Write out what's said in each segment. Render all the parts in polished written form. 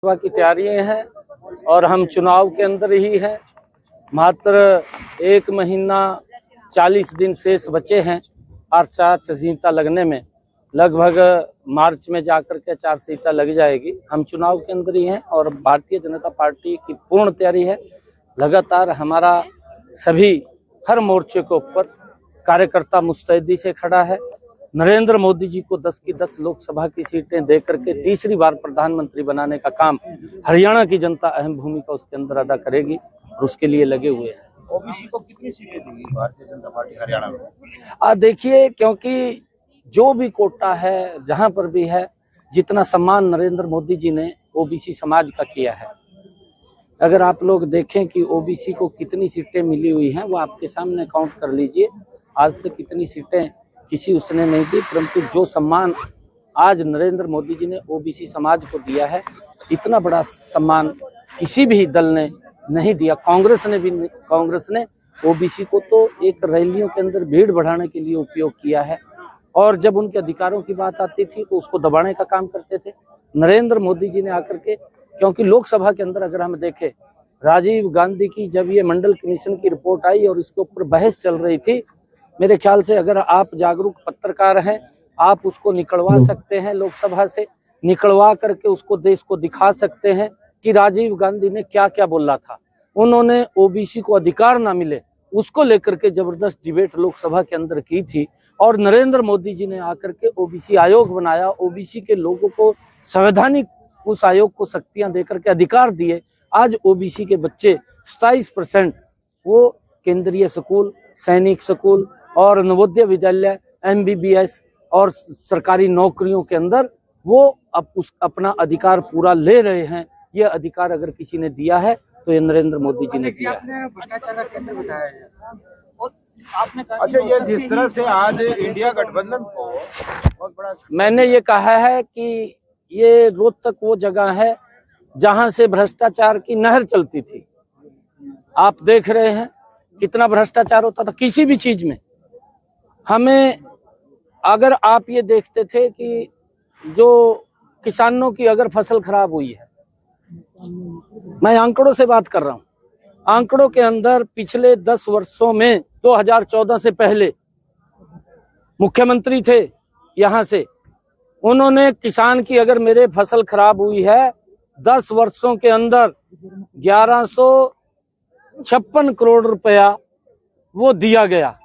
सभा की तैयारियां हैं और हम चुनाव के अंदर ही हैं। मात्र 1 महीना 40 दिन शेष बचे हैं आचार संहिता लगने में। लगभग मार्च में जाकर के आचार संहिता लग जाएगी। हम चुनाव के अंदर ही हैं और भारतीय जनता पार्टी की पूर्ण तैयारी है। लगातार हमारा सभी हर मोर्चे के ऊपर कार्यकर्ता मुस्तैदी से खड़ा है। नरेंद्र मोदी जी को 10 की 10 लोकसभा की सीटें देकर के तीसरी बार प्रधानमंत्री बनाने का काम हरियाणा की जनता अहम भूमिका उसके अंदर अदा करेगी और उसके लिए लगे हुए हैं। ओबीसी को कितनी सीटें देगी भारतीय जनता पार्टी हरियाणा में? देखिए, क्योंकि जो भी कोटा है, जहां पर भी है, जितना सम्मान नरेंद्र मोदी जी ने ओबीसी समाज का किया है, अगर आप लोग देखें कि ओबीसी को कितनी सीटें मिली हुई हैं, वो आपके सामने काउंट कर लीजिए। आज से कितनी सीटें किसी उसने नहीं दी, परंतु जो सम्मान आज नरेंद्र मोदी जी ने ओबीसी समाज को दिया है, इतना बड़ा सम्मान किसी भी दल ने नहीं दिया। कांग्रेस ने ओबीसी को तो एक रैलियों के अंदर भीड़ बढ़ाने के लिए उपयोग किया है और जब उनके अधिकारों की बात आती थी तो उसको दबाने का काम करते थे। नरेंद्र मोदी जी ने आकर के, क्योंकि लोकसभा के अंदर अगर हम देखें, राजीव गांधी की जब ये मंडल कमीशन की रिपोर्ट आई और इसके ऊपर बहस चल रही थी, मेरे ख्याल से अगर आप जागरूक पत्रकार हैं, आप उसको निकलवा सकते हैं, लोकसभा से निकलवा करके उसको देश को दिखा सकते हैं कि राजीव गांधी ने क्या क्या बोला था। उन्होंने ओबीसी को अधिकार ना मिले उसको लेकर के जबरदस्त डिबेट लोकसभा के अंदर की थी और नरेंद्र मोदी जी ने आकर के ओबीसी आयोग बनाया। ओबीसी के लोगों को संवैधानिक उस आयोग को शक्तियां देकर के अधिकार दिए। आज ओबीसी के बच्चे 27% वो केंद्रीय स्कूल, सैनिक स्कूल और नवोदय विद्यालय, एमबीबीएस और सरकारी नौकरियों के अंदर वो अपना अधिकार पूरा ले रहे हैं। ये अधिकार अगर किसी ने दिया है तो ये नरेंद्र मोदी जी ने दिया है। अच्छा, ये जिस तरह से आज इंडिया गठबंधन को बहुत बड़ा, मैंने ये कहा है कि ये रोहतक वो जगह है जहां से भ्रष्टाचार की नहर चलती थी। आप देख रहे हैं कितना भ्रष्टाचार होता था किसी भी चीज में। हमें, अगर आप ये देखते थे कि जो किसानों की अगर फसल खराब हुई है, मैं आंकड़ों से बात कर रहा हूं, आंकड़ों के अंदर पिछले 10 वर्षों में 2014 से पहले मुख्यमंत्री थे यहां से, उन्होंने किसान की अगर मेरे फसल खराब हुई है 10 वर्षों के अंदर 1156 करोड़ रुपया वो दिया गया।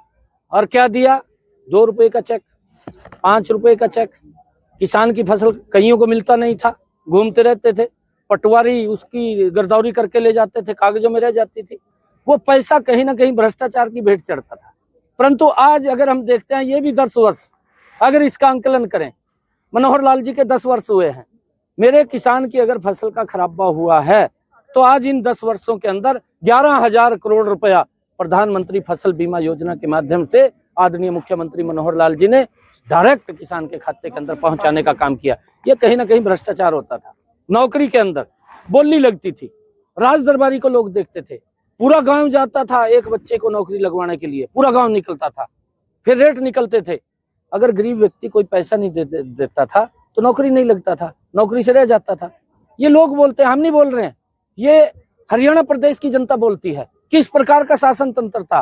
और क्या दिया? 2 रुपए का चेक, 5 रुपए का चेक। किसान की फसल कईयों को मिलता नहीं था, घूमते रहते थे, पटवारी उसकी गिरदौरी करके ले जाते थे, कागजों में रह जाती थी। वो पैसा कहीं ना कहीं भ्रष्टाचार की भेंट चढ़ता था। परंतु आज अगर हम देखते हैं, ये भी 10 वर्ष अगर इसका आंकलन करें, मनोहर लाल जी के 10 वर्ष हुए हैं। मेरे किसान की अगर फसल का खराबा हुआ है तो आज इन 10 वर्षों के अंदर 11,000 करोड़ रुपया प्रधानमंत्री फसल बीमा योजना के माध्यम से आदरणीय मुख्यमंत्री मनोहर लाल जी ने डायरेक्ट किसान के खाते के अंदर पहुंचाने का काम किया। ये कहीं ना कहीं भ्रष्टाचार होता था। नौकरी के अंदर बोली लगती थी, राज दरबारी को लोग देखते थे, पूरा गांव जाता था एक बच्चे को नौकरी लगवाने के लिए, पूरा गांव निकलता था, फिर रेट निकलते थे। अगर गरीब व्यक्ति कोई पैसा नहीं देता था तो नौकरी नहीं लगता था, नौकरी से रह जाता था। ये लोग बोलते हैं, हम नहीं बोल रहे हैं, ये हरियाणा प्रदेश की जनता बोलती है किस प्रकार का शासन तंत्र था।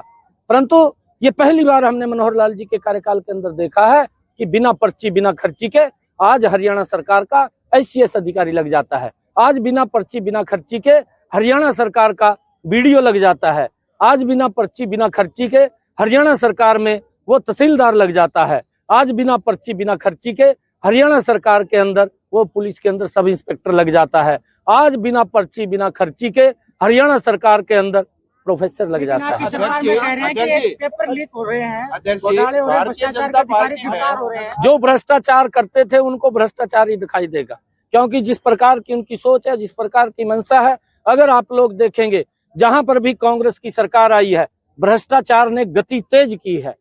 परंतु ये पहली बार हमने मनोहर लाल जी के कार्यकाल के अंदर देखा है कि बिना पर्ची बिना खर्ची के आज हरियाणा सरकार का ICS अधिकारी लग जाता है। आज बिना पर्ची बिना खर्ची के हरियाणा सरकार का BDO लग जाता है। आज बिना पर्ची बिना खर्ची के हरियाणा सरकार में वो तहसीलदार लग जाता है। आज बिना पर्ची बिना खर्ची के हरियाणा सरकार के अंदर वो पुलिस के अंदर सब इंस्पेक्टर लग जाता है। आज बिना पर्ची बिना खर्ची के हरियाणा सरकार के अंदर प्रोफेसर लग जाता है। पेपर लीक हो रहे हैं, घोटाले हो रहे हैं, भ्रष्टाचार के अधिकारी गिरफ्तार हो रहे हैं। जो भ्रष्टाचार करते थे उनको भ्रष्टाचार ही दिखाई देगा, क्योंकि जिस प्रकार की उनकी सोच है, जिस प्रकार की मंशा है, अगर आप लोग देखेंगे जहां पर भी कांग्रेस की सरकार आई है भ्रष्टाचार ने गति तेज की है,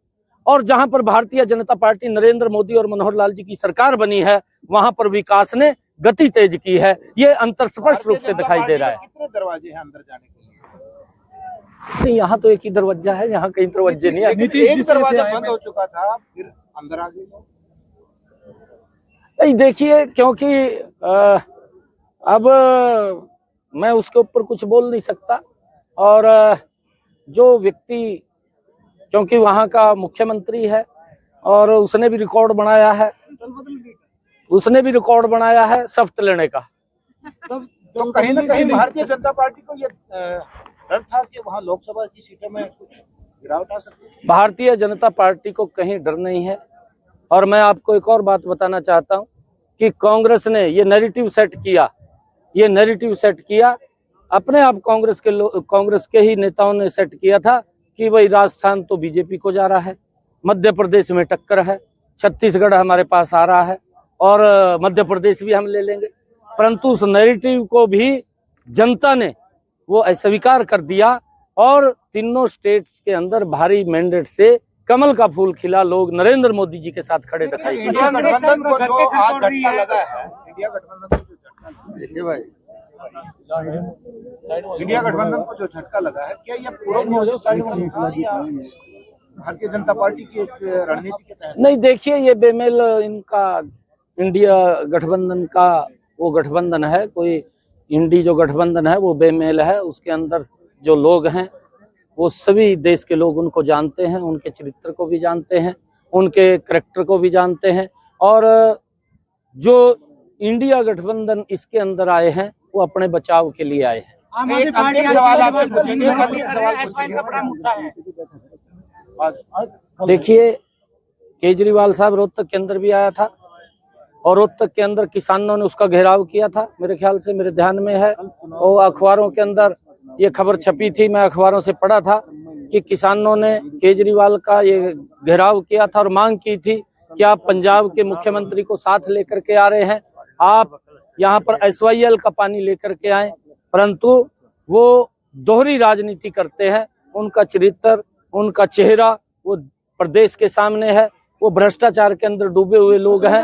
और जहां पर भारतीय जनता पार्टी नरेंद्र मोदी और मनोहर लाल जी की सरकार बनी है वहां पर विकास ने गति तेज की है। ये अंतर स्पष्ट रूप से दिखाई दे रहा है। कितने दरवाजे हैं अंदर जाने के लिए? नहीं, यहाँ तो एक ही दरवाजा है, यहाँ कई दरवाजे नहीं है। एक दरवाजा बंद हो चुका था, फिर अंदर आ गए। देखिए, क्योंकि अब मैं उसके ऊपर कुछ बोल नहीं सकता। और जो व्यक्ति, क्योंकि वहां का मुख्यमंत्री है और उसने भी रिकॉर्ड बनाया है, शपथ लेने का। तो कहीं ना कहीं भारतीय जनता पार्टी को ये डर था कि वहाँ लोकसभा की सीटों में कुछ गिरावट आ सकती है। भारतीय जनता पार्टी को कहीं डर नहीं है। और मैं आपको एक और बात बताना चाहता हूं कि कांग्रेस ने ये नैरेटिव सेट किया अपने आप। कांग्रेस के ही नेताओं ने सेट किया था कि भाई राजस्थान तो बीजेपी को जा रहा है, मध्य प्रदेश में टक्कर है, छत्तीसगढ़ हमारे पास आ रहा है और मध्य प्रदेश भी हम ले लेंगे। परंतु उस नैरेटिव को भी जनता ने वो अस्वीकार कर दिया और तीनों स्टेट्स के अंदर भारी मैंडेट से कमल का फूल खिला। लोग नरेंद्र मोदी जी के साथ खड़े दिखाई। इंडिया गठबंधन को जो आज झटका लगा है, इंडिया गठबंधन को जो झटका लगा है, क्या ये पूर्व भारतीय जनता पार्टी की एक रणनीति के तहत? नहीं, देखिए ये बेमेल इनका इंडिया गठबंधन का वो गठबंधन है, कोई इंडी जो गठबंधन है वो बेमेल है। उसके अंदर जो लोग हैं वो सभी देश के लोग उनको जानते हैं, उनके चरित्र को भी जानते हैं, उनके करैक्टर को भी जानते हैं। और जो इंडिया गठबंधन इसके अंदर आए हैं वो अपने बचाव के लिए आए हैं। देखिए केजरीवाल साहब रोहतक के अंदर भी आया था और रोहतक के अंदर किसानों ने उसका घेराव किया था, मेरे ख्याल से, मेरे ध्यान में है। और अखबारों के अंदर ये खबर छपी थी, मैं अखबारों से पढ़ा था कि किसानों ने केजरीवाल का ये घेराव किया था और मांग की थी कि आप पंजाब के मुख्यमंत्री को साथ लेकर के आ रहे हैं, आप यहाँ पर SYL का पानी लेकर के आए। परंतु वो दोहरी राजनीति करते हैं, उनका चरित्र, उनका चेहरा वो प्रदेश के सामने है, वो भ्रष्टाचार के अंदर डूबे हुए लोग हैं।